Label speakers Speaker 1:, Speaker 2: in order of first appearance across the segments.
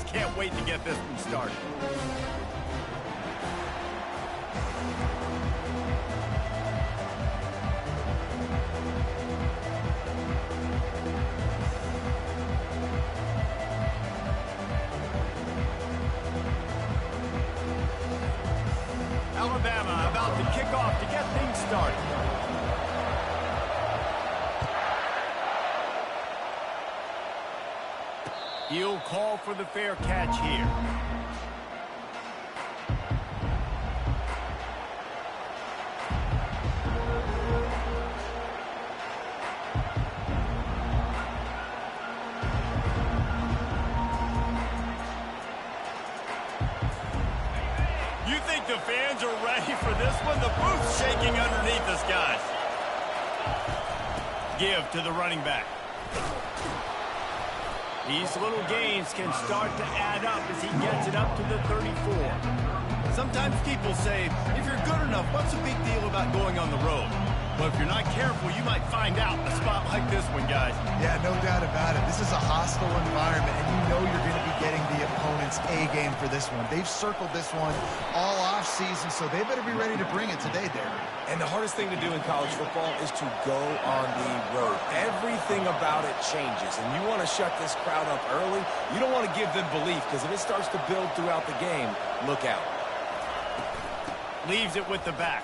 Speaker 1: can't wait to get this one started. Alabama about to kick off to get things started. He'll call for the fair catch here. You think the fans are ready for this one? The booth's shaking underneath us, guys. Give to the running back. These little gains can start to add up as he gets it up to the 34. Sometimes people say, if you're good enough, what's the big deal about going on the road? Well, if you're not careful, you might find out in a spot like this one, guys.
Speaker 2: Yeah, no doubt about it. This is a hostile environment, and you know you're going to be getting the opponent's A game for this one. They've circled this one all off-season, so they better be ready to bring it today, Derek.
Speaker 3: And the hardest thing to do in college football is to go on the road. Everything about it changes, and you want to shut this crowd up early. You don't want to give them belief, because if it starts to build throughout the game, look out.
Speaker 1: Leaves it with the back.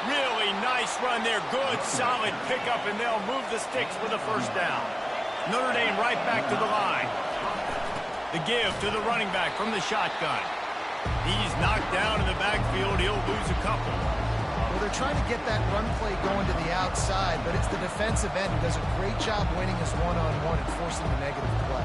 Speaker 1: Really nice run there. Good, solid pickup, and they'll move the sticks for the first down. Notre Dame right back to the line. The give to the running back from the shotgun. He's knocked down in the backfield. He'll lose a couple.
Speaker 2: Well, they're trying to get that run play going to the outside, but it's the defensive end who does a great job winning his one-on-one and forcing the negative play.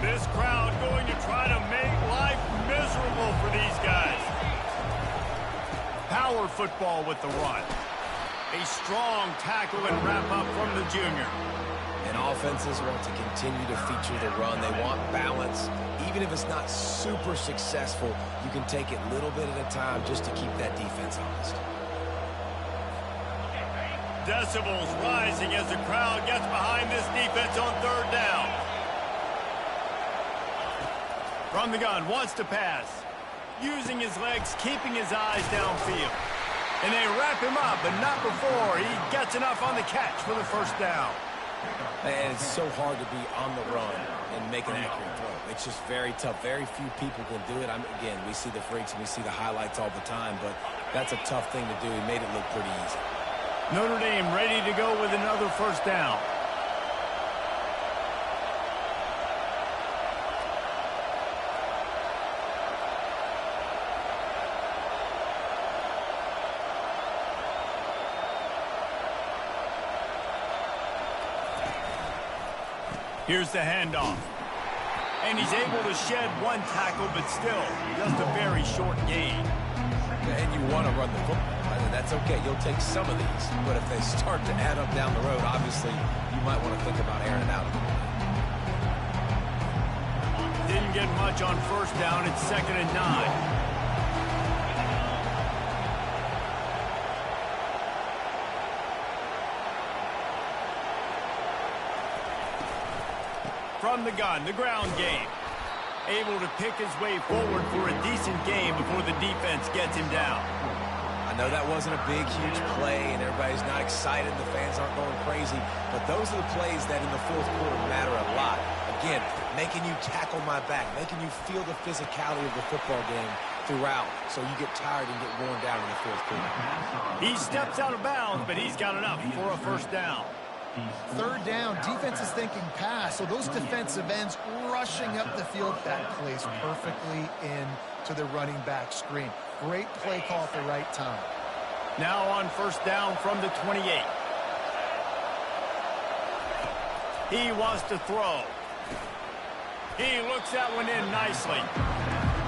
Speaker 1: This crowd going to try to make life miserable for these guys. Power football with the run. A strong tackle and wrap up from the junior.
Speaker 3: And offenses want to continue to feature the run. They want balance. Even if it's not super successful, you can take it little bit at a time just to keep that defense honest.
Speaker 1: Decibels rising as the crowd gets behind this defense on third down. From the gun, wants to pass. Using his legs, keeping his eyes downfield. And they wrap him up, but not before he gets enough on the catch for the first down.
Speaker 3: And it's so hard to be on the run and make an accurate throw. It's just very tough. Very few people can do it. Again, we see the freaks and we see the highlights all the time, but that's a tough thing to do. He made it look pretty easy.
Speaker 1: Notre Dame ready to go with another first down. Here's the handoff. And he's able to shed one tackle, but still just a very short gain.
Speaker 3: And you want to run the football. That's okay. You'll take some of these. But if they start to add up down the road, obviously, you might want to think about airing it out a little bit.
Speaker 1: Didn't get much on first down. It's 2nd and 9. From the gun, the ground game. Able to pick his way forward for a decent game before the defense gets him down.
Speaker 3: I know that wasn't a big, huge play, and everybody's not excited. The fans aren't going crazy. But those are the plays that in the fourth quarter matter a lot. Again, making you tackle my back, making you feel the physicality of the football game throughout, so you get tired and get worn down in the fourth quarter.
Speaker 1: He steps out of bounds, but he's got enough for a first down.
Speaker 2: Third down, defense is thinking pass, so those defensive ends rushing up the field. That plays perfectly into the running back screen. Great play call at the right time.
Speaker 1: Now on first down from the 28. He wants to throw. He looks that one in nicely.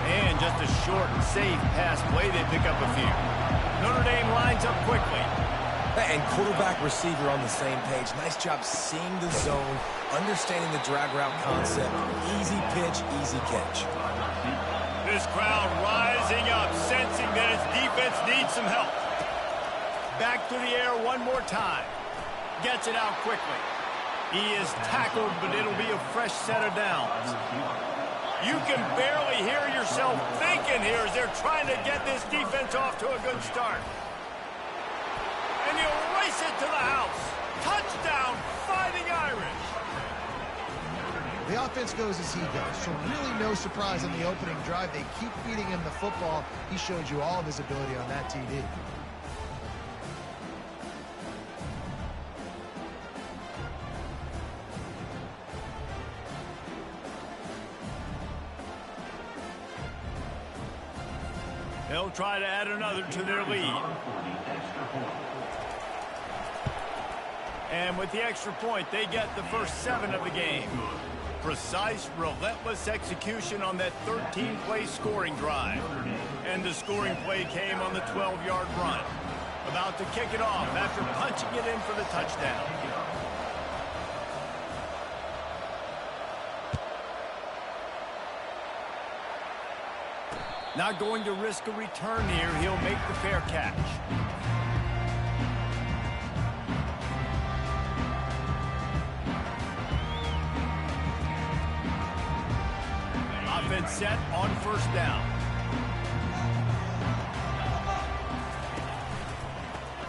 Speaker 1: And just a short and safe pass play. They pick up a few. Notre Dame lines up quickly.
Speaker 3: And quarterback, receiver on the same page. Nice job seeing the zone, understanding the drag route concept. Easy pitch, easy catch.
Speaker 1: This crowd rising up, sensing that its defense needs some help. Back to the air one more time. Gets it out quickly. He is tackled, but it'll be a fresh set of downs. You can barely hear yourself thinking here as they're trying to get this defense off to a good start. And he'll race it to the house. Touchdown, Fighting Irish.
Speaker 2: The offense goes as he goes, so really no surprise on the opening drive. They keep feeding him the football. He showed you all of his ability on that TD.
Speaker 1: They'll try to add another to their lead. And with the extra point, they get the first 7 of the game. Precise, relentless execution on that 13-play scoring drive. And the scoring play came on the 12-yard run. About to kick it off after punching it in for the touchdown. Not going to risk a return here. He'll make the fair catch. Offense set on first down.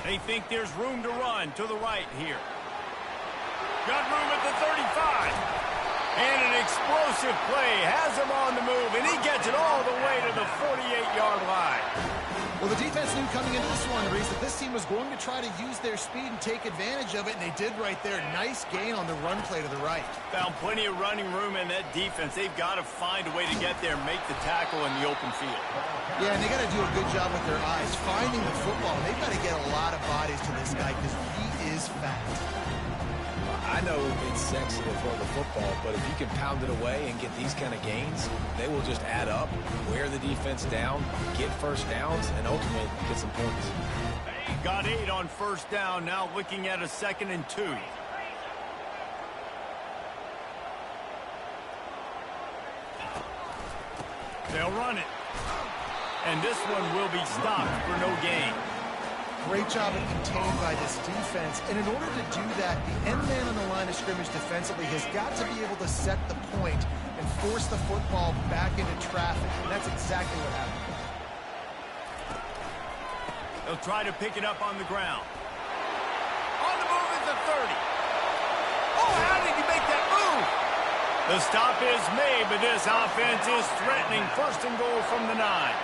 Speaker 1: They think there's room to run to the right here. Got room at the 35. And an explosive play has him on the move, and he gets it all the way to the 48-yard line.
Speaker 2: Well, the defense knew coming into this one, Reese, that this team was going to try to use their speed and take advantage of it, and they did right there. Nice gain on the run play to the right.
Speaker 1: Found plenty of running room in that defense. They've got to find a way to get there and make the tackle in the open field.
Speaker 2: Yeah, and they got to do a good job with their eyes, finding the football. They've got to get a lot of bodies to this guy because he is fast.
Speaker 3: I know it's sexy to throw the football, but if you can pound it away and get these kind of gains, they will just add up, wear the defense down, get first downs, and ultimately get some points.
Speaker 1: Got 8 on first down, now looking at a 2nd and 2. They'll run it. And this one will be stopped for no gain.
Speaker 2: Great job of contained by this defense. And in order to do that, the end man on the line of scrimmage defensively has got to be able to set the point and force the football back into traffic. And that's exactly what happened.
Speaker 1: They'll try to pick it up on the ground. On the move at the 30. Oh, how did he make that move? The stop is made, but this offense is threatening. 1st and goal from the 9.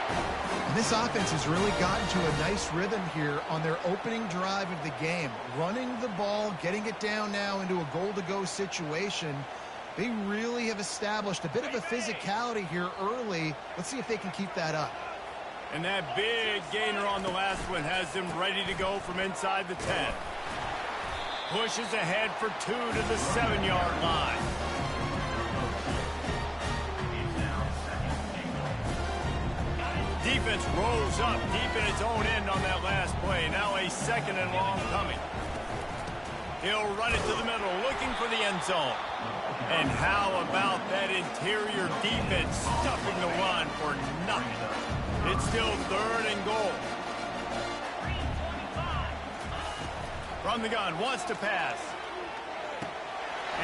Speaker 2: And this offense has really gotten to a nice rhythm here on their opening drive of the game. Running the ball, getting it down now into a goal-to-go situation. They really have established a bit of a physicality here early. Let's see if they can keep that up.
Speaker 1: And that big gainer on the last one has them ready to go from inside the 10. Pushes ahead for 2 to the 7-yard line. Defense rolls up deep in its own end on that last play. Now a 2nd and long coming. He'll run it to the middle, looking for the end zone. And how about that interior defense stuffing the run for nothing? It's still 3rd and goal. From the gun, wants to pass.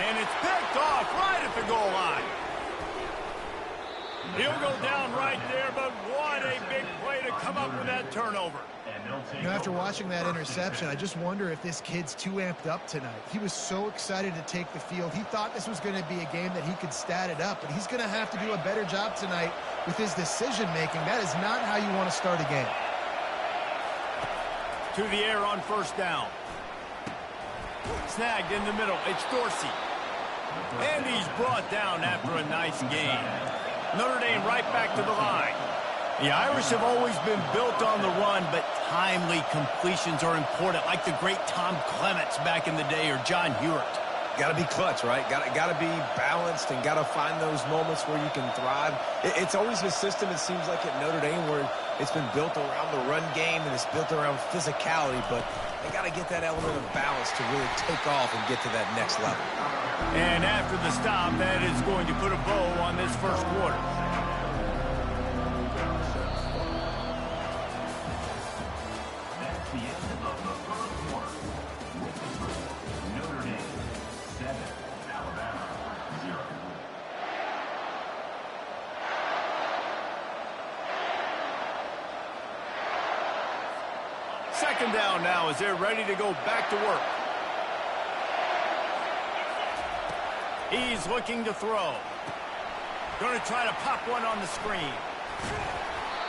Speaker 1: And it's picked off right at the goal line. He'll go down right there, but what a big play to come up with that turnover.
Speaker 2: You know, after watching that interception, I just wonder if this kid's too amped up tonight. He was so excited to take the field. He thought this was going to be a game that he could stat it up, but he's going to have to do a better job tonight with his decision-making. That is not how you want to start a game.
Speaker 1: To the air on first down. Snagged in the middle. It's Dorsey. And he's brought down after a nice gain. Notre Dame right back to the line. The Irish have always been built on the run, but timely completions are important, like the great Tom Clements back in the day or John Hewitt.
Speaker 3: Got to be clutch, right? Got to be balanced and got to find those moments where you can thrive. It's always a system, it seems like, at Notre Dame where it's been built around the run game and it's built around physicality, but They got to get that element of balance to really take off and get to that next level.
Speaker 1: And after the stop, that is going to put a bow on this first quarter.
Speaker 4: That's the end of the first quarter. Notre Dame 7, Alabama 0.
Speaker 1: Second down now as they're ready to go back to work. He's looking to throw. Going to try to pop one on the screen.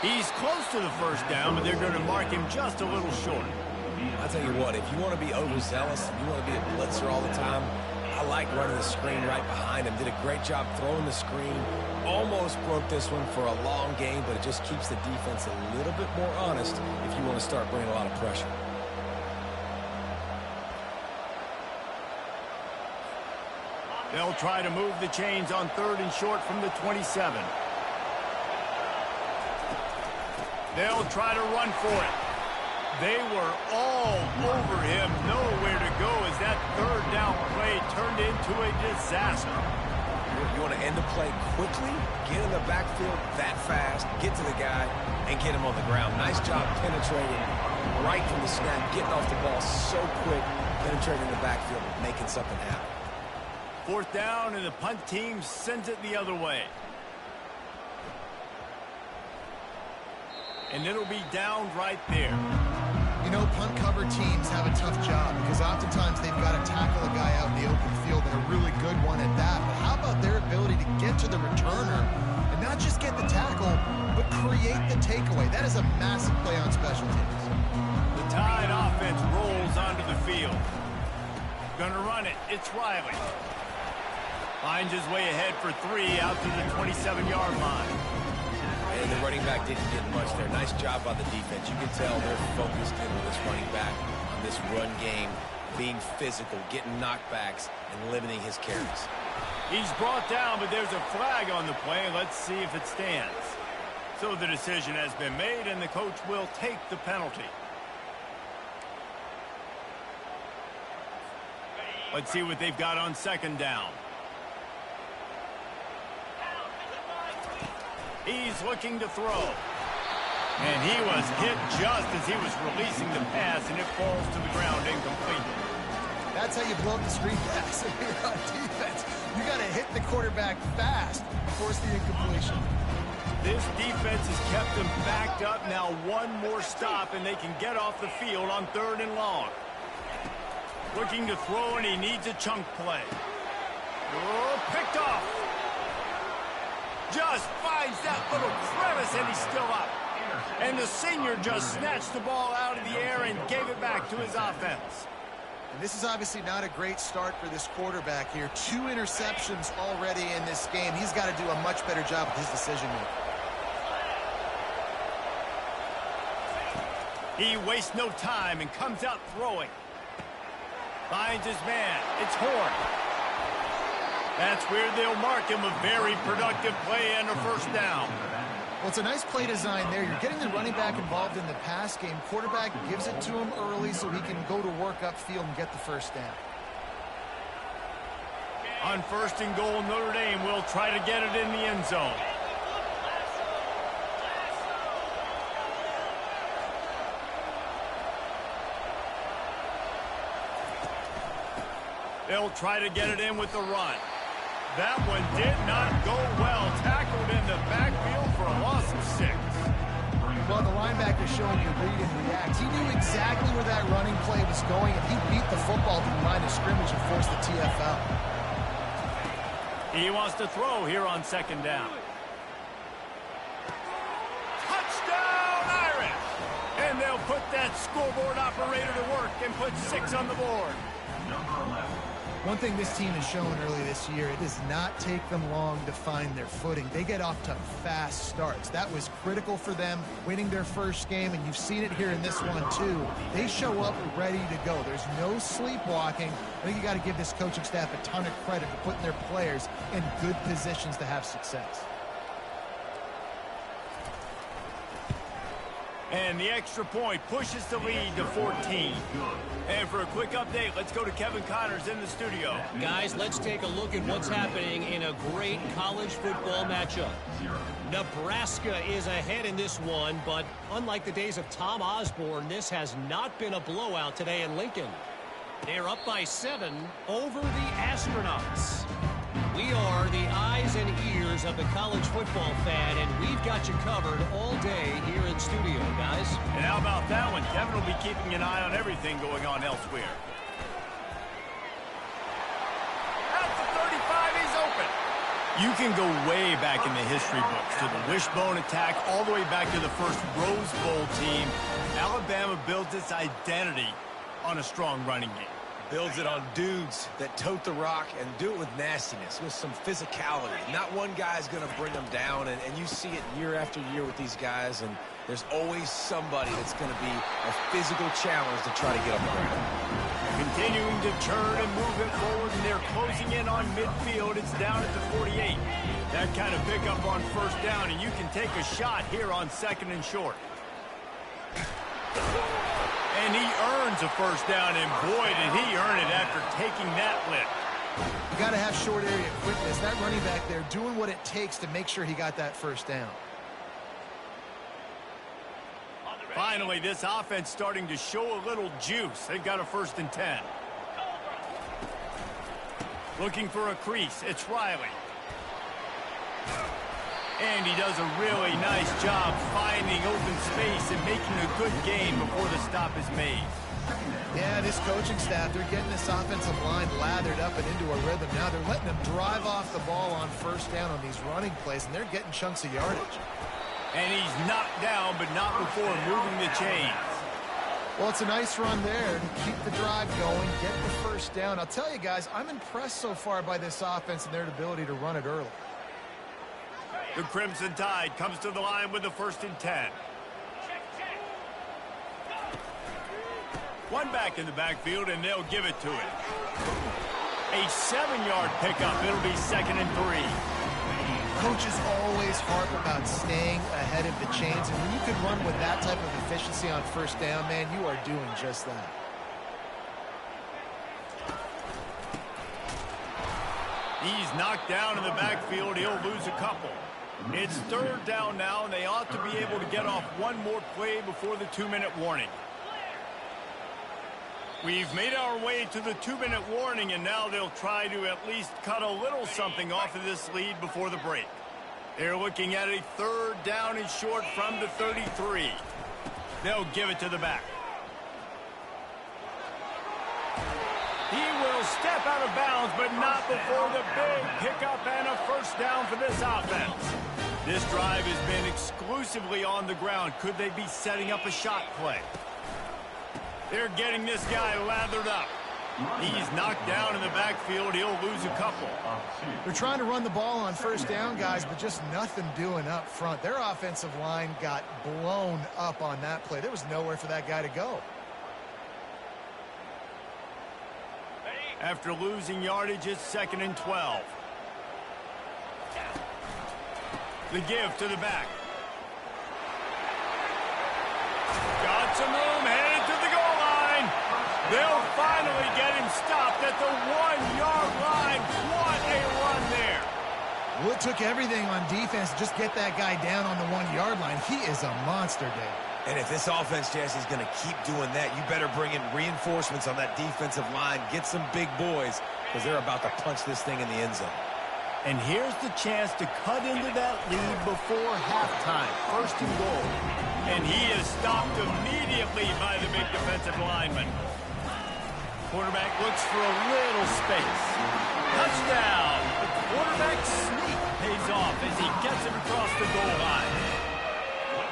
Speaker 1: He's close to the first down, but they're going to mark him just a little short.
Speaker 3: I'll tell you what, if you want to be overzealous and you want to be a blitzer all the time, I like running the screen right behind him. Did a great job throwing the screen. Almost broke this one for a long game, but it just keeps the defense a little bit more honest if you want to start bringing a lot of pressure.
Speaker 1: They'll try to move the chains on 3rd and short from the 27. They'll try to run for it. They were all over him, nowhere to go as that 3rd down play turned into a disaster.
Speaker 3: You want to end the play quickly, get in the backfield that fast, get to the guy, and get him on the ground. Nice job penetrating right from the snap, getting off the ball so quick, penetrating the backfield, making something happen.
Speaker 1: 4th down, and the punt team sends it the other way. And it'll be down right there.
Speaker 2: You know, punt cover teams have a tough job because oftentimes they've got to tackle a guy out in the open field and a really good one at that. But how about their ability to get to the returner and not just get the tackle, but create the takeaway? That is a massive play on special teams.
Speaker 1: The Tide offense rolls onto the field. Gonna run it. It's Riley. Finds his way ahead for 3 out to the 27-yard line.
Speaker 3: And the running back didn't get much there. Nice job by the defense. You can tell they're focused in with this running back on this run game, being physical, getting knockbacks, and limiting his carries.
Speaker 1: He's brought down, but there's a flag on the play. Let's see if it stands. So the decision has been made, and the coach will take the penalty. Let's see what they've got on 2nd down. He's looking to throw. And he was hit just as he was releasing the pass, and it falls to the ground incomplete.
Speaker 2: That's how you blow up the screen pass if you're on defense. You got to hit the quarterback fast to force the incompletion.
Speaker 1: This defense has kept them backed up. Now one more stop, and they can get off the field on 3rd and long. Looking to throw, and he needs a chunk play. Oh, picked off. Just finds that little crevice, and he's still up. And the senior just snatched the ball out of the air and gave it back to his offense.
Speaker 2: And this is obviously not a great start for this quarterback here. 2 interceptions already in this game. He's got to do a much better job with his decision-making.
Speaker 1: He wastes no time and comes out throwing. Finds his man. It's Horn. That's where they'll mark him a very productive play and a 1st down.
Speaker 2: Well, it's a nice play design there. You're getting the running back involved in the pass game. Quarterback gives it to him early so he can go to work upfield and get the 1st down.
Speaker 1: On 1st and goal, Notre Dame will try to get it in the end zone. They'll try to get it in with the run. That one did not go well. Tackled in the backfield for a loss of 6.
Speaker 2: Well, the linebacker showing you read and react. He knew exactly where that running play was going, and he beat the football to the line of scrimmage and forced the TFL.
Speaker 1: He wants to throw here on 2nd down. Touchdown, Irish! And they'll put that scoreboard operator to work and put 6 on the board.
Speaker 4: Number 11.
Speaker 2: One thing this team has shown early this year, it does not take them long to find their footing. They get off to fast starts. That was critical for them winning their first game, and you've seen it here in this one too. They show up ready to go. There's no sleepwalking. I think you got to give this coaching staff a ton of credit for putting their players in good positions to have success.
Speaker 1: And the extra point pushes the lead to 14. And for a quick update, let's go to Kevin Connors in the studio.
Speaker 5: Guys, let's take a look at what's happening in a great college football matchup. Nebraska is ahead in this one, but unlike the days of Tom Osborne, this has not been a blowout today in Lincoln. They're up by 7 over the Astronauts. We are the eyes and ears of the college football fan, and we've got you covered all day here in studio, guys.
Speaker 1: And how about that one? Kevin will be keeping an eye on everything going on elsewhere. At the 35, he's open. You can go way back in the history books to the wishbone attack, all the way back to the first Rose Bowl team. Alabama builds its identity on a strong running game.
Speaker 3: Builds it on dudes that tote the rock and do it with nastiness, with some physicality. Not one guy's going to bring them down, and you see it year after year with these guys, and there's always somebody that's going to be a physical challenge to try to get on the ground.
Speaker 1: Continuing to turn and move it forward, and they're closing in on midfield. It's down at the 48. That kind of pickup on first down, and you can take a shot here on 2nd and short. And he earns a first down, and boy, did he earn it after taking that lift.
Speaker 2: You got to have short area quickness. That running back there doing what it takes to make sure he got that first down.
Speaker 1: Finally, this offense starting to show a little juice. They've got a 1st and 10. Looking for a crease. It's Riley. And he does a really nice job finding open space and making a good gain before the stop is made.
Speaker 2: Yeah, this coaching staff, they're getting this offensive line lathered up and into a rhythm. Now they're letting them drive off the ball on first down on these running plays, and they're getting chunks of yardage.
Speaker 1: And he's knocked down, but not before moving the chains.
Speaker 2: Well, it's a nice run there to keep the drive going, get the first down. I'll tell you guys, I'm impressed so far by this offense and their ability to run it early.
Speaker 1: The Crimson Tide comes to the line with the 1st and 10. One back in the backfield, and they'll give it to it. A 7-yard pickup. It'll be 2nd and 3.
Speaker 2: Coaches always harp about staying ahead of the chains, and when you can run with that type of efficiency on first down, man, you are doing just that.
Speaker 1: He's knocked down in the backfield. He'll lose a couple. It's 3rd down now, and they ought to be able to get off one more play before the 2-minute warning. We've made our way to the 2-minute warning, and now they'll try to at least cut a little something off of this lead before the break. They're looking at a 3rd down and short from the 33. They'll give it to the back. He will step out of bounds, but not before the big pickup and a first down for this offense. This drive has been exclusively on the ground. Could they be setting up a shot play? They're getting this guy lathered up. He's knocked down in the backfield. He'll lose a couple.
Speaker 2: They're trying to run the ball on first down, guys, but just nothing doing up front. Their offensive line got blown up on that play. There was nowhere for that guy to go.
Speaker 1: After losing yardage, it's 2nd and 12. The give to the back. Got some room, headed to the goal line. They'll finally get him stopped at the 1-yard line. What a run there.
Speaker 2: Well, it took everything on defense to just get that guy down on the 1-yard line. He is a monster, Dave.
Speaker 3: And if this offense, Jesse, is going to keep doing that, you better bring in reinforcements on that defensive line. Get some big boys, because they're about to punch this thing in the end zone.
Speaker 1: And here's the chance to cut into that lead before halftime. 1st and goal. And he is stopped immediately by the big defensive lineman. Quarterback looks for a little space. Touchdown! The quarterback sneak pays off as he gets it across the goal line.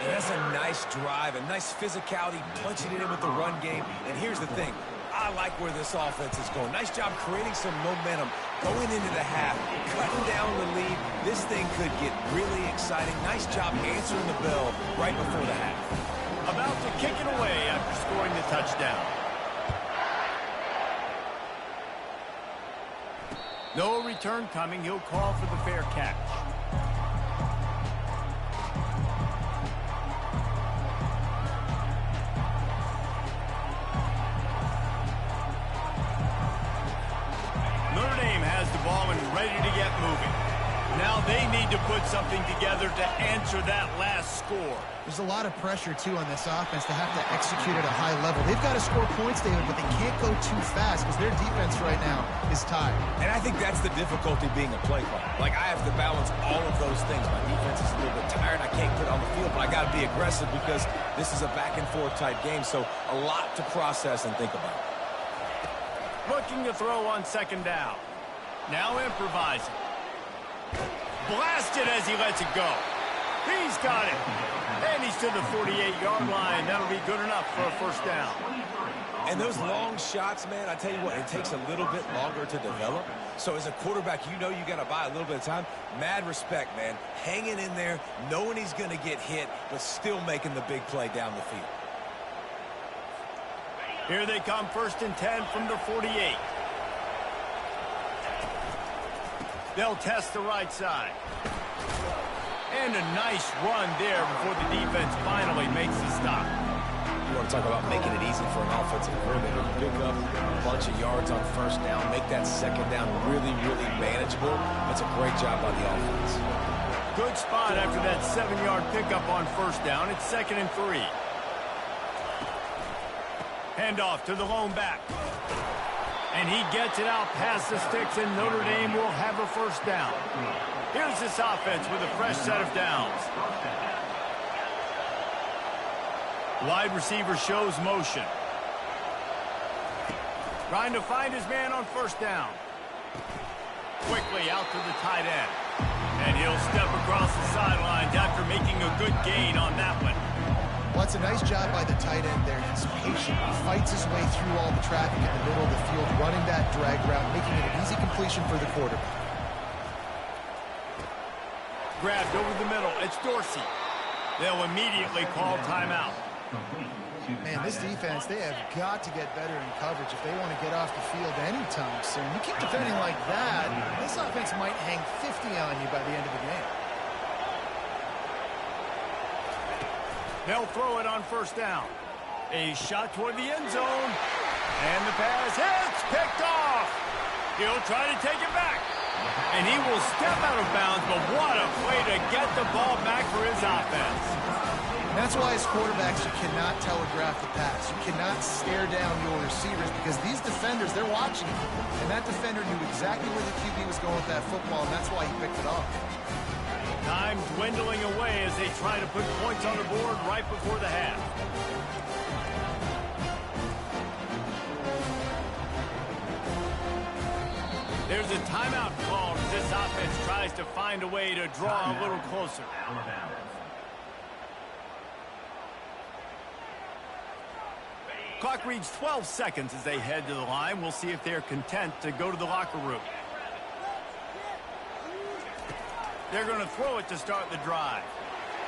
Speaker 3: And that's a nice drive, a nice physicality, punching it in with the run game. And here's the thing. I like where this offense is going. Nice job creating some momentum going into the half, cutting down the lead. This thing could get really exciting. Nice job answering the bell right before the half.
Speaker 1: About to kick it away after scoring the touchdown. No return coming. He'll call for the fair catch. ball and ready to get moving. Now they need to put something together to answer that last score.
Speaker 2: There's a lot of pressure, too, on this offense to have to execute at a high level. They've got to score points, David, but they can't go too fast because their defense right now is tired.
Speaker 3: And I think that's the difficulty being a play caller. Like, I have to balance all of those things. My defense is a little bit tired. I can't put it on the field, but I got to be aggressive because this is a back-and-forth type game, so a lot to process and think about.
Speaker 1: Looking to throw on second down. Now improvising. Blasted as he lets it go. He's got it. And he's to the 48-yard line. That'll be good enough for a first down.
Speaker 3: And those long shots, man, I tell you what, it takes a little bit longer to develop. So as a quarterback, you know you got to buy a little bit of time. Mad respect, man. Hanging in there, knowing he's going to get hit, but still making the big play down the field.
Speaker 1: Here they come, 1st and 10 from the 48. They'll test the right side. And a nice run there before the defense finally makes the stop.
Speaker 3: You want to talk about making it easy for an offensive coordinator to pick up a bunch of yards on first down, make that second down really, really manageable. That's a great job by the offense.
Speaker 1: Good spot after that 7-yard pickup on first down. It's 2nd and 3. Handoff to the lone back. And he gets it out past the sticks, and Notre Dame will have a first down. Here's this offense with a fresh set of downs. Wide receiver shows motion. Trying to find his man on first down. Quickly out to the tight end. And he'll step across the sidelines after making a good gain on that one.
Speaker 2: Well, it's a nice job by the tight end there. He's patient. He fights his way through all the traffic in the middle of the field, running that drag route, making it an easy completion for the quarterback.
Speaker 1: Grabbed over the middle. It's Dorsey. They'll immediately call timeout.
Speaker 2: Man, this defense, they have got to get better in coverage if they want to get off the field anytime soon. You keep defending like that, this offense might hang 50 on you by the end of the game.
Speaker 1: They'll throw it on first down. A shot toward the end zone. And the pass hits, picked off. He'll try to take it back. And he will step out of bounds, but what a play to get the ball back for his offense.
Speaker 2: That's why as quarterbacks, you cannot telegraph the pass. You cannot stare down your receivers because these defenders, they're watching you. And that defender knew exactly where the QB was going with that football, and that's why he picked it off.
Speaker 1: Time dwindling away as they try to put points on the board right before the half. There's a timeout called as this offense tries to find a way to draw a little closer. Clock reads 12 seconds as they head to the line. We'll see if they're content to go to the locker room. They're going to throw it to start the drive.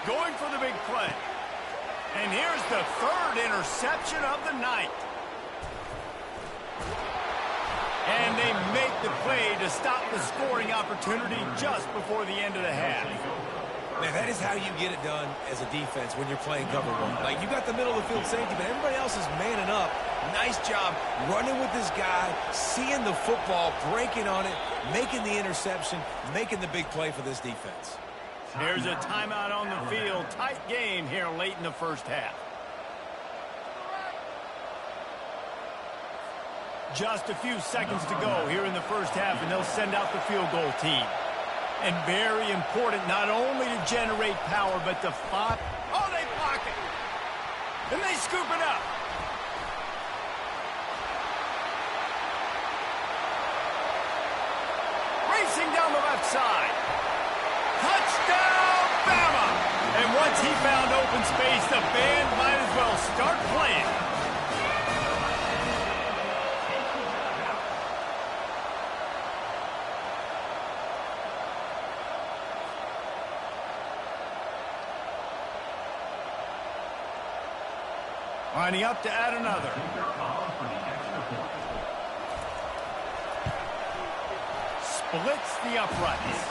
Speaker 1: Going for the big play. And here's the 3rd interception of the night. And they make the play to stop the scoring opportunity just before the end of the half.
Speaker 3: Man, that is how you get it done as a defense when you're playing cover one. Like, you got the middle of the field safety, but everybody else is manning up. Nice job running with this guy, seeing the football, breaking on it, making the interception, making the big play for this defense.
Speaker 1: Here's a timeout on the field. Tight game here late in the first half. Just a few seconds to go here in the first half, and they'll send out the field goal team. And very important not only to generate power, but to fight. Oh, they block it. And they scoop it up. Racing down the left side. Touchdown, Bama! And once he found open space, the band might as well start playing. Lining up to add another. Splits the uprights.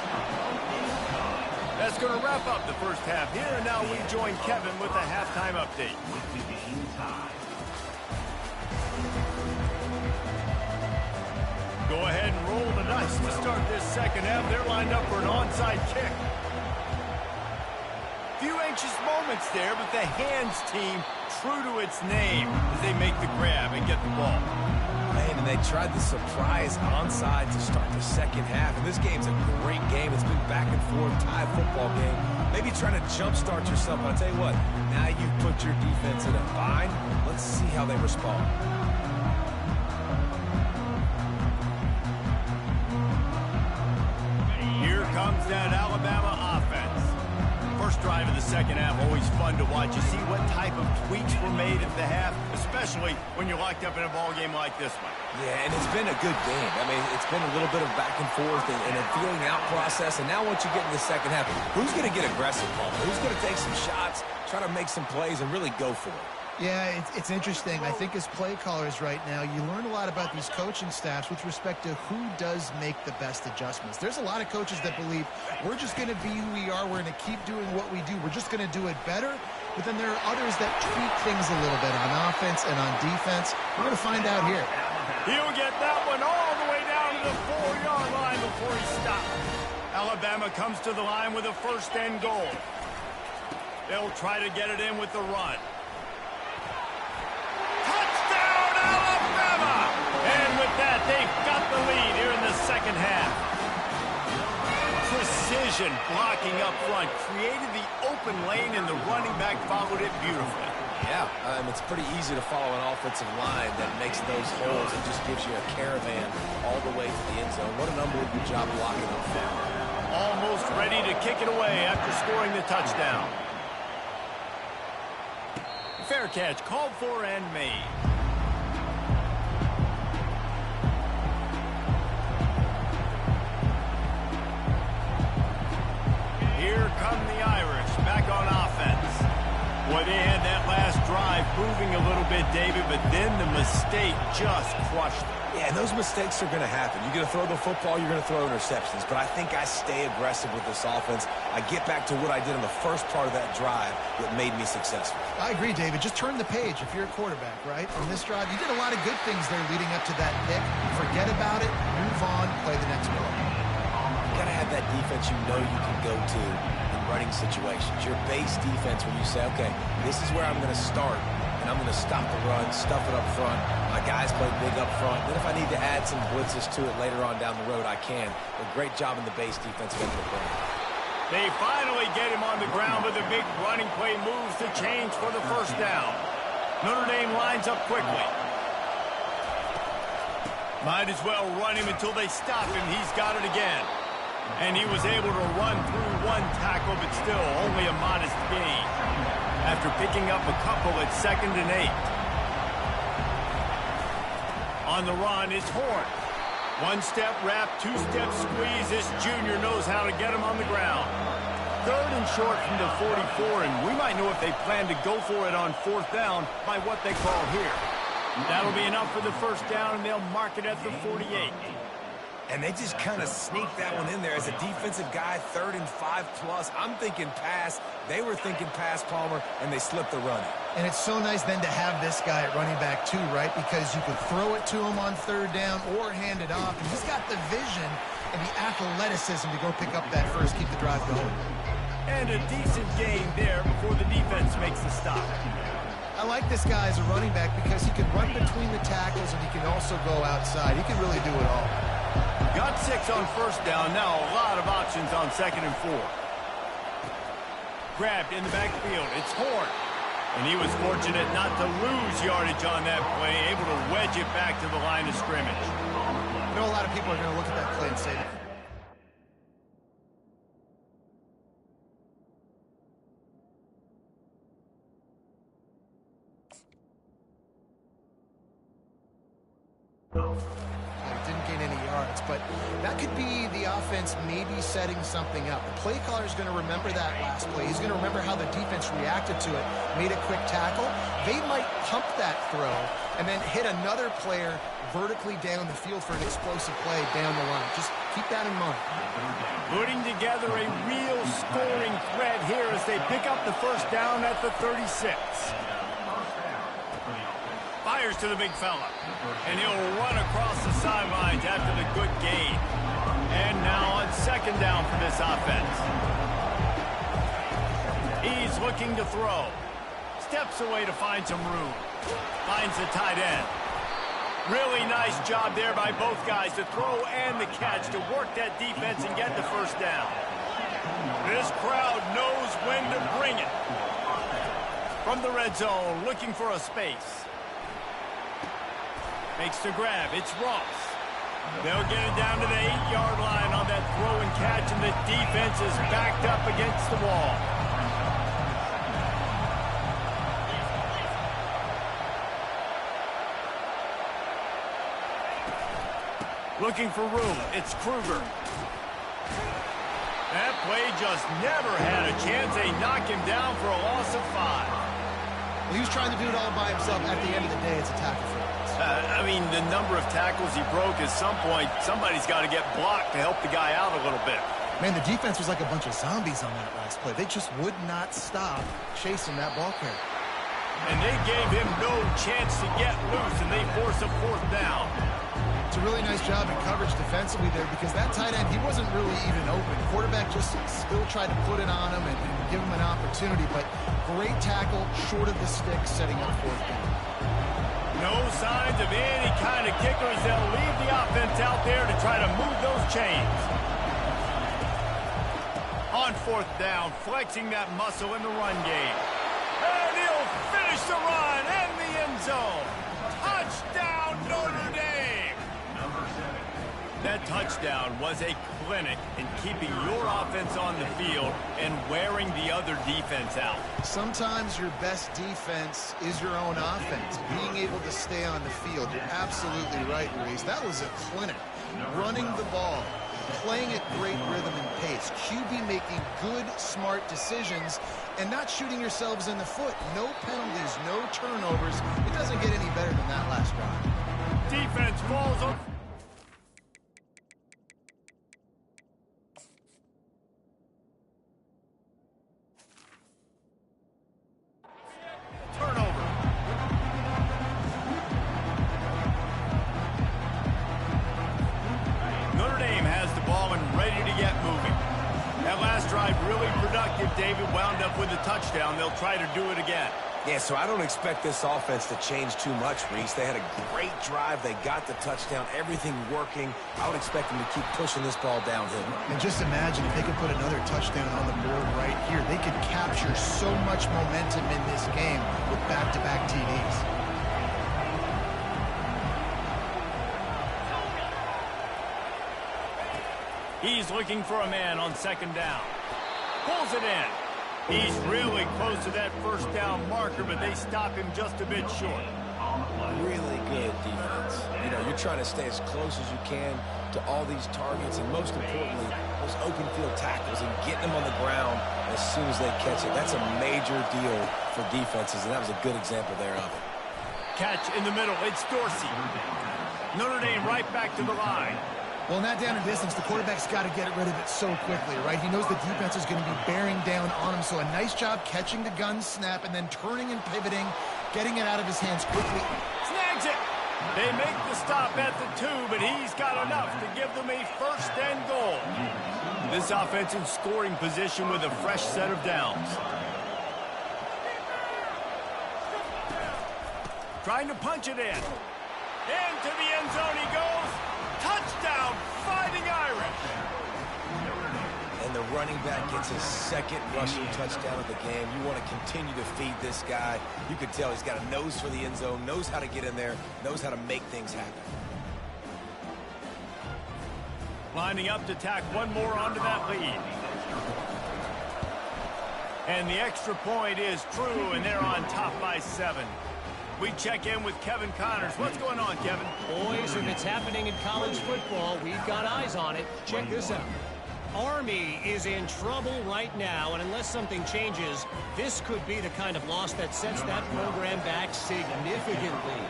Speaker 1: That's going to wrap up the first half here, and now we join Kevin with the halftime update. Go ahead and roll the nice to start this second half. They're lined up for an onside kick. Few anxious moments there, but the hands team true to its name as they make the grab and get the ball.
Speaker 3: Man, and they tried the surprise onside to start the second half. And this game's a great game. It's been back and forth, tie football game. Maybe trying to jumpstart yourself. But I'll tell you what, now you've put your defense in a bind. Let's see how they respond.
Speaker 1: Here comes that Alabama offense. First drive of the second half, always fun to watch. You see what type of tweaks were made at the half, especially when you're locked up in a ball game like this one.
Speaker 3: Yeah, and it's been a good game. I mean, it's been a little bit of back and forth and a feeling out process. And now once you get in the second half, who's going to get aggressive, Paul? Who's going to take some shots, try to make some plays, and really go for it?
Speaker 2: Yeah, it's interesting. I think as play callers right now, you learn a lot about these coaching staffs with respect to who does make the best adjustments. There's a lot of coaches that believe we're just going to be who we are. We're going to keep doing what we do. We're just going to do it better. But then there are others that tweak things a little bit on offense and on defense. We're going to find out here.
Speaker 1: He'll get that one all the way down to the 4-yard line before he stops. Alabama comes to the line with a first and goal. They'll try to get it in with the run. And with that, they've got the lead here in the second half. Precision blocking up front created the open lane, and the running back followed it beautifully.
Speaker 3: Yeah, it's pretty easy to follow an offensive line that makes those holes and just gives you a caravan all the way to the end zone. What an unbelievable job blocking up front.
Speaker 1: Almost ready to kick it away after scoring the touchdown. Fair catch called for and made. Here come the Irish back on offense. Boy, they had that last drive moving a little bit, David, but then the mistake just crushed them.
Speaker 3: Yeah, and those mistakes are going to happen. You're going to throw the football, you're going to throw interceptions. But I think I stay aggressive with this offense. I get back to what I did in the first part of that drive that made me successful.
Speaker 2: I agree, David. Just turn the page if you're a quarterback, right? On this drive, you did a lot of good things there leading up to that pick. Forget about it, move on, play the next play.
Speaker 3: You got to have that defense you know you can go to in running situations. Your base defense where you say, okay, this is where I'm going to start, and I'm going to stop the run, stuff it up front. My guys play big up front. Then if I need to add some blitzes to it later on down the road, I can. A great job in the base defense making the play.
Speaker 1: They finally get him on the ground, but the big running play moves to change for the first down. Notre Dame lines up quickly. Might as well run him until they stop him. He's got it again. And he was able to run through one tackle, but still only a modest gain after picking up a couple at 2nd and 8. On the run, it's Horn. One-step wrap, two-step squeeze. This junior knows how to get him on the ground. 3rd and short from the 44, and we might know if they plan to go for it on 4th down by what they call here. That'll be enough for the first down, and they'll mark it at the 48.
Speaker 3: And they just kind of sneaked that one in there as a defensive guy, 3rd and 5+. I'm thinking pass. They were thinking pass, Palmer, and they slipped the run.
Speaker 2: And it's so nice then to have this guy at running back too, right? Because you could throw it to him on 3rd down or hand it off. And he's got the vision and the athleticism to go pick up that first, keep the drive going.
Speaker 1: And a decent gain there before the defense makes the stop.
Speaker 2: I like this guy as a running back because he can run between the tackles and he can also go outside. He can really do it all.
Speaker 1: Got 6 on 1st down. Now a lot of options on 2nd and 4. Grabbed in the backfield. It's Horn. And he was fortunate not to lose yardage on that play, able to wedge it back to the line of scrimmage.
Speaker 2: I know a lot of people are going to look at that play and say, didn't gain any yards, but that could be the offense maybe setting something up. The play caller is going to remember that last play. He's going to remember how the defense reacted to it, made a quick tackle. They might pump that throw and then hit another player vertically down the field for an explosive play down the line. Just keep that in mind.
Speaker 1: Putting together a real scoring threat here as they pick up the first down at the 36. Fires to the big fella, and he'll run across the sidelines after the good gain. And now on second down for this offense. He's looking to throw. Steps away to find some room. Finds the tight end. Really nice job there by both guys to throw and the catch to work that defense and get the first down. This crowd knows when to bring it. From the red zone, looking for a space. Makes the grab. It's Ross. They'll get it down to the 8-yard line on that throw and catch, and the defense is backed up against the wall. Looking for room. It's Kruger. That play just never had a chance. They knock him down for a loss of 5.
Speaker 2: Well, he was trying to do it all by himself. At the end of the day, it's a tackle for loss.
Speaker 1: I mean, the number of tackles he broke, at some point, somebody's got to get blocked to help the guy out a little bit.
Speaker 2: Man, the defense was like a bunch of zombies on that last play. They just would not stop chasing that ball carrier.
Speaker 1: And they gave him no chance to get loose, and they force a 4th down.
Speaker 2: It's a really nice job in coverage defensively there because that tight end, he wasn't really even open. Quarterback just still tried to put it on him and give him an opportunity, but great tackle short of the stick, setting up 4th down.
Speaker 1: No signs of any kind of kickers. They'll leave the offense out there to try to move those chains. On 4th down, flexing that muscle in the run game. And he'll finish the run in the end zone. Touchdown, Notre Dame! That touchdown was a clinic in keeping your offense on the field and wearing the other defense out.
Speaker 2: Sometimes your best defense is your own offense. Being able to stay on the field. You're absolutely right, Reese. That was a clinic. Running the ball, playing at great rhythm and pace. QB making good, smart decisions and not shooting yourselves in the foot. No penalties, no turnovers. It doesn't get any better than that last drive.
Speaker 1: Defense falls on. Turnover. Notre Dame has the ball and ready to get moving. That last drive really productive. David wound up with a touchdown. They'll try to do it again.
Speaker 3: Yeah, so I don't expect this offense to change too much, Reese. They had a great drive. They got the touchdown. Everything working. I would expect them to keep pushing this ball downhill.
Speaker 2: And just imagine if they could put another touchdown on the board right here. They could capture so much momentum in this game with back-to-back TDs.
Speaker 1: He's looking for a man on 2nd down. Pulls it in. He's really close to that 1st down marker, but they stop him just a bit short.
Speaker 3: Really good defense. You know, you're trying to stay as close as you can to all these targets, and most importantly, those open field tackles and getting them on the ground as soon as they catch it. That's a major deal for defenses, and that was a good example there of it.
Speaker 1: Catch in the middle. It's Dorsey. Notre Dame right back to the line.
Speaker 2: Well, in that down and distance, the quarterback's got to get rid of it so quickly, right? He knows the defense is going to be bearing down on him, so a nice job catching the gun snap and then turning and pivoting, getting it out of his hands quickly.
Speaker 1: Snags it. They make the stop at the 2, but he's got enough to give them a 1st and goal. This offense in scoring position with a fresh set of downs. Trying to punch it in. Into the end zone he goes. Touchdown, Fighting Irish.
Speaker 3: And the running back gets his 2nd rushing touchdown of the game. You want to continue to feed this guy. You can tell he's got a nose for the end zone, knows how to get in there, knows how to make things happen.
Speaker 1: Lining up to tack one more onto that lead. And the extra point is true, and they're on top by 7. We check in with Kevin Connors. What's going on, Kevin?
Speaker 5: Boys, if it's happening in college football, we've got eyes on it. Check this out. Army is in trouble right now, and unless something changes, this could be the kind of loss that sets that program back significantly.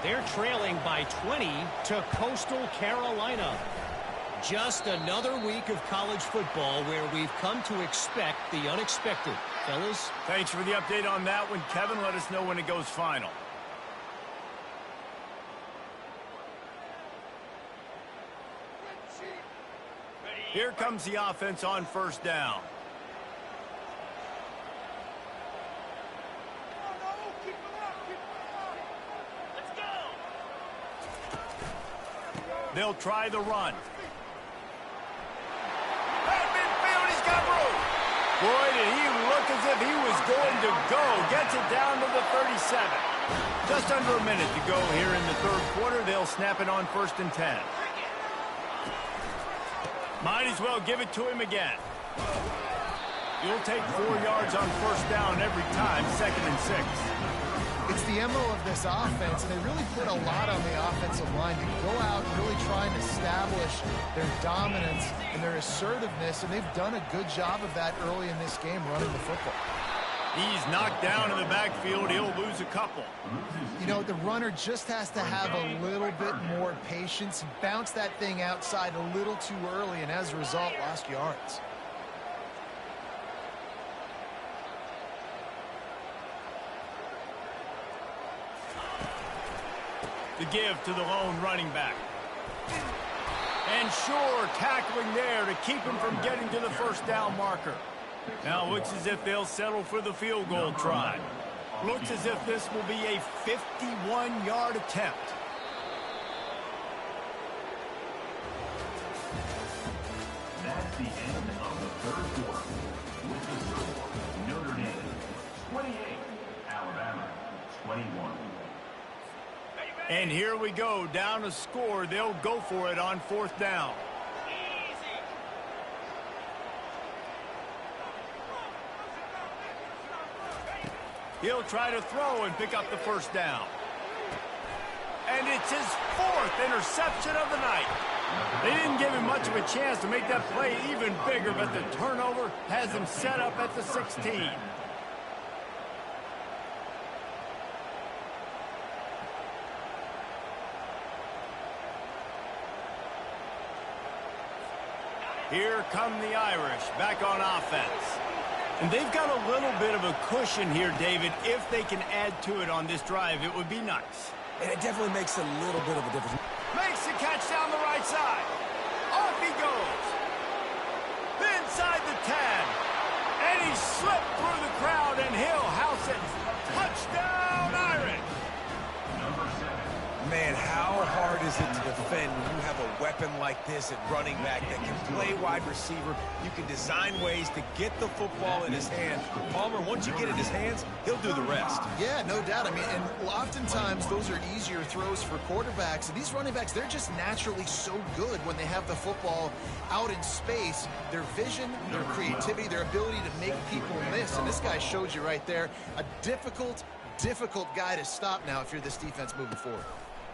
Speaker 5: They're trailing by 20 to Coastal Carolina. Just another week of college football where we've come to expect the unexpected. Fellas?
Speaker 1: Thanks for the update on that one, Kevin. Let us know when it goes final. Here comes the offense on first down. They'll try the run. At midfield, he's got room. Boy, did he look as if he was going to go. Gets it down to the 37. Just under a minute to go here in the third quarter. They'll snap it on 1st and 10. Might as well give it to him again. You'll take 4 yards on first down every time, 2nd and 6.
Speaker 2: It's the MO of this offense, and they really put a lot on the offensive line to go out and really try and establish their dominance and their assertiveness, and they've done a good job of that early in this game running the football.
Speaker 1: He's knocked down in the backfield. He'll lose a couple.
Speaker 2: You know, the runner just has to have a little bit more patience, bounce that thing outside a little too early, and as a result, lost yards.
Speaker 1: The give to the lone running back. And sure, tackling there to keep him from getting to the first down marker. Now looks as if they'll settle for the field goal try. Looks as if this will be a 51-yard attempt.
Speaker 4: That's the end of the third quarter. With the score, Notre Dame 28, Alabama 21.
Speaker 1: And here we go, down a score. They'll go for it on 4th down. He'll try to throw and pick up the first down. And it's his 4th interception of the night. They didn't give him much of a chance to make that play even bigger, but the turnover has him set up at the 16. Here come the Irish back on offense. And they've got a little bit of a cushion here, David. If they can add to it on this drive, it would be nice.
Speaker 3: And it definitely makes a little bit of a difference.
Speaker 1: Makes the catch down the right side. Off he goes. Inside the 10. And he slipped through the crowd, and he'll house it. Touchdown, Irish.
Speaker 3: Man, how hard is it to defend when you have a weapon like this at running back that can play wide receiver? You can design ways to get the football in his hand. Palmer, once you get it in his hands, he'll do the rest.
Speaker 2: Yeah, no doubt. I mean, and oftentimes those are easier throws for quarterbacks. And these running backs, they're just naturally so good when they have the football out in space. Their vision, their creativity, their ability to make people miss. And this guy showed you right there, a difficult guy to stop now if you're this defense moving forward.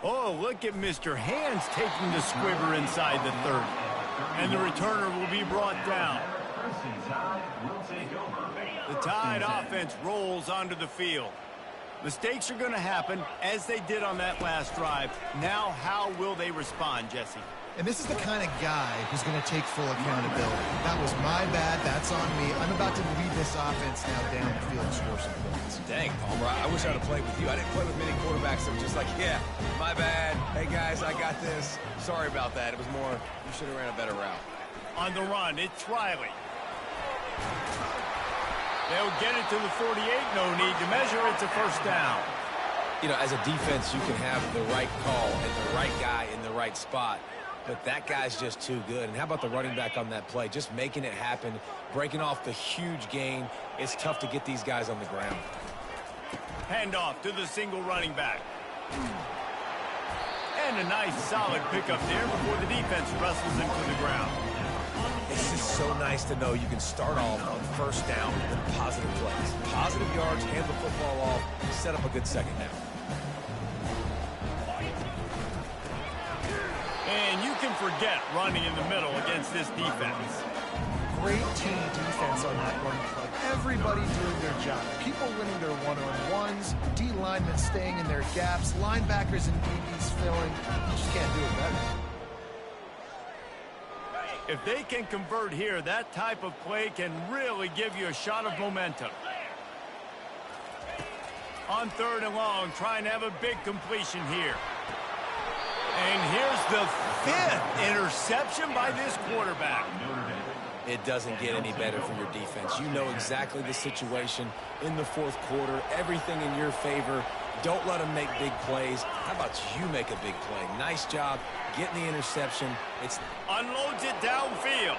Speaker 1: Oh, look at Mr. Hands taking the squiver inside the 30. And the returner will be brought down. The Tide offense rolls onto the field. Mistakes are going to happen, as they did on that last drive. Now, how will they respond, Jesse?
Speaker 2: And this is the kind of guy who's going to take full accountability. That was my bad. That's on me. I'm about to lead this offense now down the field and score some points.
Speaker 3: Dang, Palmer, I wish I would have played with you. I didn't play with many quarterbacks that were just like, yeah, my bad. Hey, guys, I got this. Sorry about that. It was more, you should have ran a better route.
Speaker 1: On the run, it's Riley. They'll get it to the 48. No need to measure. It's a first down.
Speaker 3: You know, as a defense, you can have the right call and the right guy in the right spot. But that guy's just too good. And how about the running back on that play? Just making it happen, breaking off the huge gain. It's tough to get these guys on the ground.
Speaker 1: Handoff to the single running back. And a nice solid pickup there before the defense wrestles him to the ground.
Speaker 3: It's just so nice to know you can start off on first down with positive plays. Positive yards, hand the football off, set up a good second down.
Speaker 1: And you can forget running in the middle against this defense.
Speaker 2: Great team defense on that run play. Everybody doing their job. People winning their one-on-ones, D linemen staying in their gaps, linebackers and DBs filling. You just can't do it better.
Speaker 1: If they can convert here, that type of play can really give you a shot of momentum. On 3rd and long, trying to have a big completion here. And here's The 5th interception by this quarterback.
Speaker 3: It doesn't get any better for your defense. You know exactly the situation in the fourth quarter, everything in your favor. Don't let them make big plays. How about you make a big play? Nice job getting the interception. It's
Speaker 1: unloads it downfield.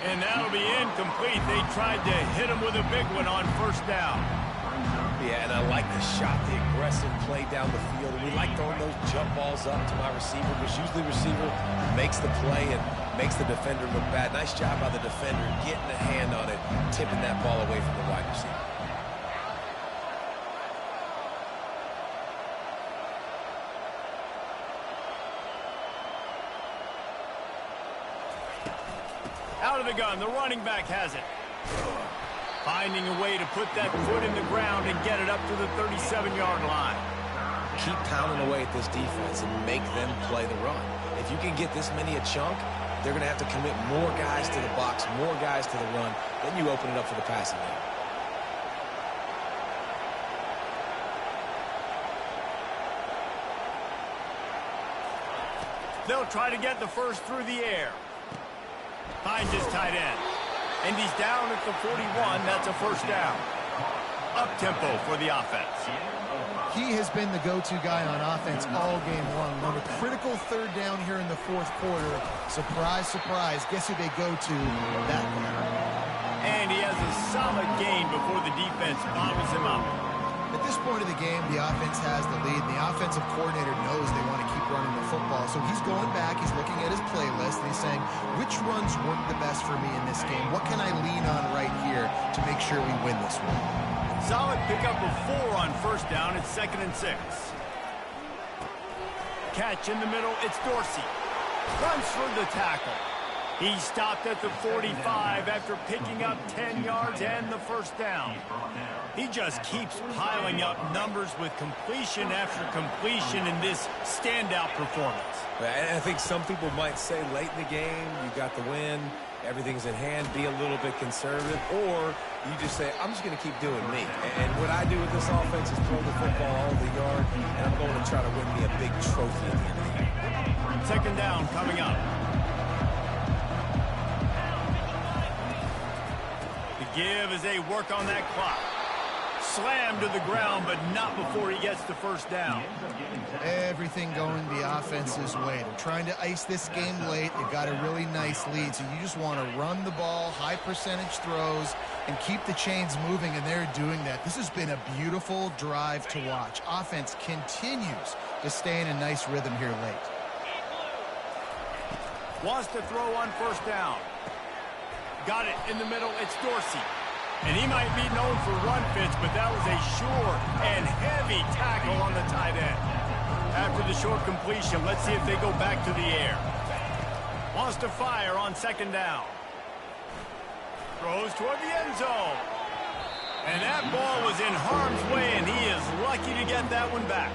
Speaker 1: And that'll be incomplete. They tried to hit him with a big one on first down.
Speaker 3: Yeah, and I like the shot, the aggressive play down the field. And we like throwing those jump balls up to my receiver, because usually the receiver makes the play and makes the defender look bad. Nice job by the defender getting a hand on it, tipping that ball away from the wide receiver.
Speaker 1: Out of the gun, the running back has it. Finding a way to put that foot in the ground and get it up to the 37-yard line.
Speaker 3: Keep pounding away at this defense and make them play the run. If you can get this many a chunk, they're going to have to commit more guys to the box, more guys to the run. Then you open it up for the passing game.
Speaker 1: They'll try to get the first through the air. Finds his tight end. And he's down at the 41. That's a first down. Up-tempo for the offense.
Speaker 2: He has been the go-to guy on offense all game long. On a critical third down here in the fourth quarter, surprise, surprise, guess who they go to? That guy.
Speaker 1: And he has a solid gain before the defense bottles him up.
Speaker 2: At this point of the game, the offense has the lead, and the offensive coordinator knows they want to keep running the football. So he's going back, he's looking at his playlist, and he's saying, which runs work the best for me in this game? What can I lean on right here to make sure we win this one?
Speaker 1: Solid pickup of 4 on first down. It's 2nd and 6. Catch in the middle. It's Dorsey. Runs for the tackle. He stopped at the 45 after picking up 10 yards and the first down. He just keeps piling up numbers with completion after completion in this standout performance.
Speaker 3: And I think some people might say late in the game, you got the win, everything's in hand, be a little bit conservative, or you just say, I'm just going to keep doing me. And what I do with this offense is throw the football all over the yard, and I'm going to try to win me a big trophy at the end of the game.
Speaker 1: 2nd down coming up. The give as they work on that clock. Slammed to the ground, but not before he gets the first down.
Speaker 2: Everything going the offense's way. They're trying to ice this game late. They've got a really nice lead, so you just want to run the ball, high percentage throws, and keep the chains moving, and they're doing that. This has been a beautiful drive to watch. Offense continues to stay in a nice rhythm here late.
Speaker 1: Wants to throw on first down. Got it in the middle. It's Dorsey. And he might be known for run fits, but that was a sure and heavy tackle on the tight end. After the short completion, let's see if they go back to the air. Wants to fire on 2nd down. Throws toward the end zone. And that ball was in harm's way, and he is lucky to get that one back.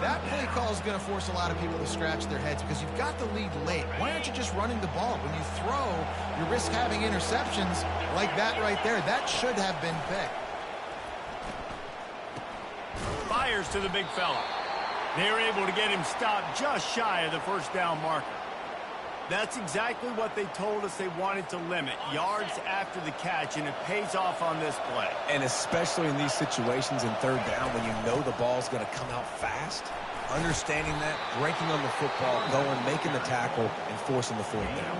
Speaker 2: That play call is going to force a lot of people to scratch their heads because you've got the lead late. Why aren't you just running the ball? When you throw, you risk having interceptions like that right there. That should have been picked.
Speaker 1: Fires to the big fella. They're able to get him stopped just shy of the first down marker. That's exactly what they told us they wanted to limit, yards after the catch, and it pays off on this play.
Speaker 3: And especially in these situations in 3rd down when you know the ball's going to come out fast, understanding that, breaking on the football, going, making the tackle, and forcing the 4th down.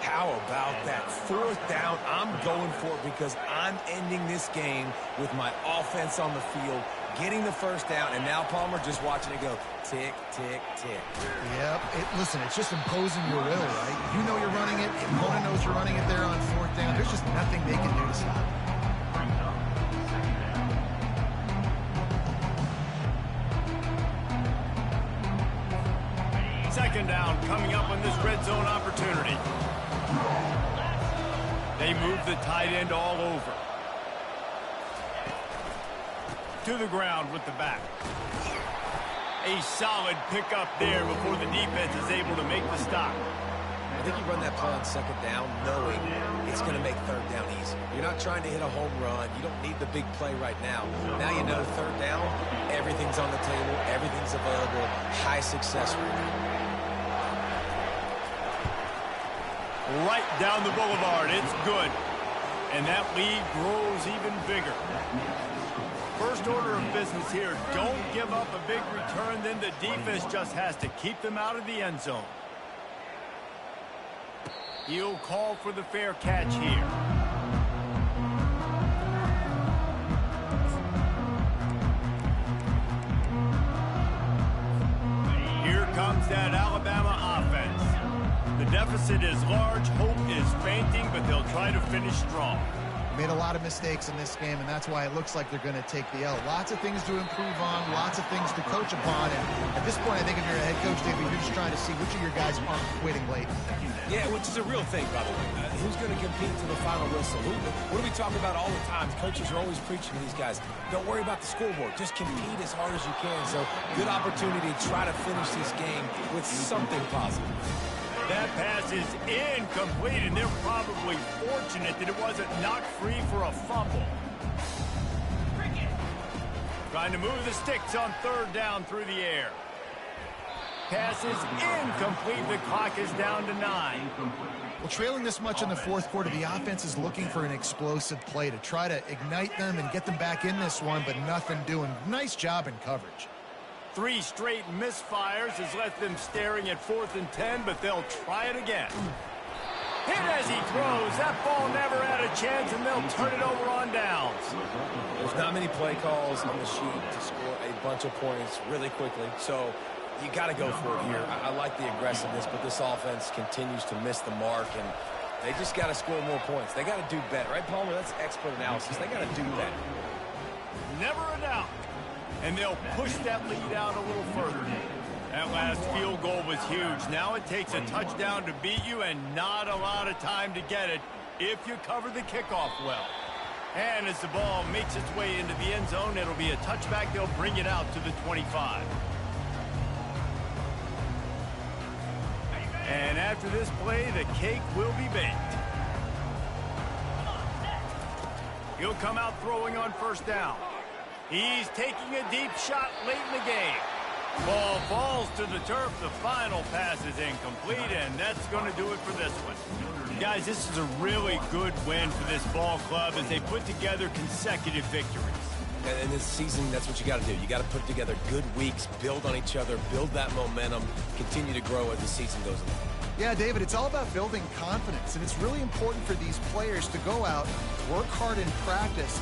Speaker 3: How about that 4th down? I'm going for it because I'm ending this game with my offense on the field, getting the first down, and now Palmer just watching it go tick, tick, tick.
Speaker 2: Yep. Listen, it's just imposing your will, right? You know you're running it. The opponent knows you're running it there on 4th down. There's just nothing they can do to stop it.
Speaker 1: Second down coming up on this red zone opportunity. They move the tight end all over. To the ground with the back. A solid pickup there before the defense is able to make the stop.
Speaker 3: I think you run that play on second down knowing it's going to make third down easy. You're not trying to hit a home run. You don't need the big play right now. Now you know third down, everything's on the table, everything's available, high success rate.
Speaker 1: Right down the boulevard. It's good. And that lead grows even bigger. First order of business here, don't give up a big return, then the defense just has to keep them out of the end zone. He'll call for the fair catch here. Here comes that Alabama offense. The deficit is large, hope is fainting, but they'll try to finish strong.
Speaker 2: Made a lot of mistakes in this game, and that's why it looks like they're going to take the L. Lots of things to improve on, lots of things to coach upon, and at this point, I think if you're a head coach, David, you're just trying to see which of your guys aren't quitting late.
Speaker 3: Yeah, which is a real thing, by the way. Who's going to compete to the final whistle? What do we talk about all the time? Coaches are always preaching to these guys. Don't worry about the scoreboard. Just compete as hard as you can. So, good opportunity to try to finish this game with something positive.
Speaker 1: That pass is incomplete, and they're probably fortunate that it wasn't knocked free for a fumble. Trying to move the sticks on third down through the air. Pass is incomplete. The clock is down to 9.
Speaker 2: Well, trailing this much in the fourth quarter, the offense is looking for an explosive play to try to ignite them and get them back in this one, but nothing doing. Nice job in coverage.
Speaker 1: 3 straight misfires has left them staring at 4th and 10, but they'll try it again. Hit as he throws. That ball never had a chance, and they'll turn it over on downs.
Speaker 3: There's not many play calls on the sheet to score a bunch of points really quickly, so you got to go for it here. I like the aggressiveness, but this offense continues to miss the mark, and they just got to score more points. They got to do better, right, Palmer? That's expert analysis. They got to do that.
Speaker 1: Never a doubt. And they'll push that lead out a little further. That last field goal was huge. Now it takes a touchdown to beat you and not a lot of time to get it if you cover the kickoff well. And as the ball makes its way into the end zone, it'll be a touchback. They'll bring it out to the 25. And after this play, the cake will be baked. He'll come out throwing on first down. He's taking a deep shot late in the game. Ball falls to the turf. The final pass is incomplete, and that's going to do it for this one. Guys, this is a really good win for this ball club as they put together consecutive victories.
Speaker 3: And in this season, that's what you got to do. You got to put together good weeks, build on each other, build that momentum, continue to grow as the season goes along.
Speaker 2: Yeah, David, it's all about building confidence, and it's really important for these players to go out, work hard in practice,